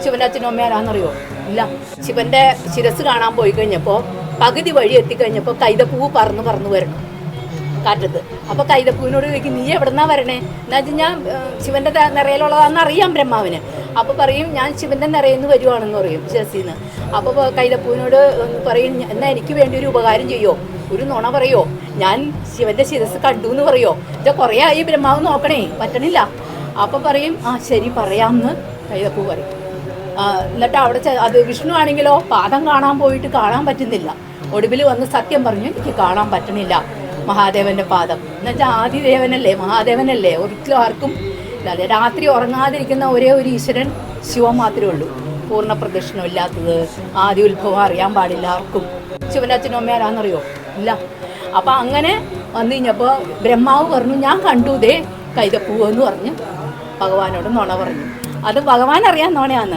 ശിവന്റെ അച്ഛനും അമ്മ ആരാന്നറിയോ? ഇല്ല. ശിവന്റെ ശിരസ് കാണാൻ പോയി കഴിഞ്ഞപ്പോൾ പകുതി വഴി എത്തിക്കഴിഞ്ഞപ്പോൾ കൈതപ്പൂവ് പറന്ന് വരണം കാറ്റത്ത്. അപ്പോൾ കൈതപ്പൂവിനോട് ചോദിക്കും, നീ എവിടെന്നാ വരണേ? എന്നാ വെച്ചാൽ ഞാൻ ശിവന്റെ നിറയിലുള്ളതാണെന്ന് അറിയാം ബ്രഹ്മാവിന്. അപ്പോൾ പറയും, ഞാൻ ശിവന്റെ നിറയെന്ന് വരുവാണെന്ന് പറയും ശിരസിന്ന്. അപ്പോൾ കൈതപ്പൂവിനോട് പറയും, എന്നാൽ എനിക്ക് വേണ്ടി ഒരു ഉപകാരം ചെയ്യോ, ഒരു നുണ പറയോ, ഞാൻ ശിവന്റെ ശിരസ് കണ്ടു എന്ന് പറയോ? ഇത് കുറേ ആയി ബ്രഹ്മാവ് നോക്കണേ, പറ്റണില്ല. അപ്പോൾ പറയും, ആ ശരി പറയാമെന്ന് കൈതപ്പൂ പറയും. എന്നിട്ട് അവിടെ അത് വിഷ്ണു ആണെങ്കിലോ പാദം കാണാൻ പോയിട്ട് കാണാൻ പറ്റുന്നില്ല. ഒടുവിൽ വന്ന് സത്യം പറഞ്ഞു, എനിക്ക് കാണാൻ പറ്റണില്ല മഹാദേവന്റെ പാദം. എന്നുവെച്ചാൽ ആദിദേവനല്ലേ, മഹാദേവനല്ലേ, ഒരിക്കലും ആർക്കും അല്ലാതെ രാത്രി ഉറങ്ങാതിരിക്കുന്ന ഒരേ ഒരു ഈശ്വരൻ ശിവൻ മാത്രമേ ഉള്ളൂ. പൂർണ്ണ പ്രദക്ഷിണം ഇല്ലാത്തത്, ആദ്യ ഉത്ഭവം അറിയാൻ പാടില്ല ആർക്കും. ശിവന്റെ അച്ഛനും അമ്മ ആരാന്നറിയോ? ഇല്ല. അപ്പം അങ്ങനെ വന്നു കഴിഞ്ഞപ്പോൾ ബ്രഹ്മാവ് പറഞ്ഞു, ഞാൻ കണ്ടു ദേ കൈതപ്പൂവെന്ന് പറഞ്ഞ് ഭഗവാനോട് നുണ പറഞ്ഞു. അത് ഭഗവാൻ അറിയാൻ നുണയാന്ന്.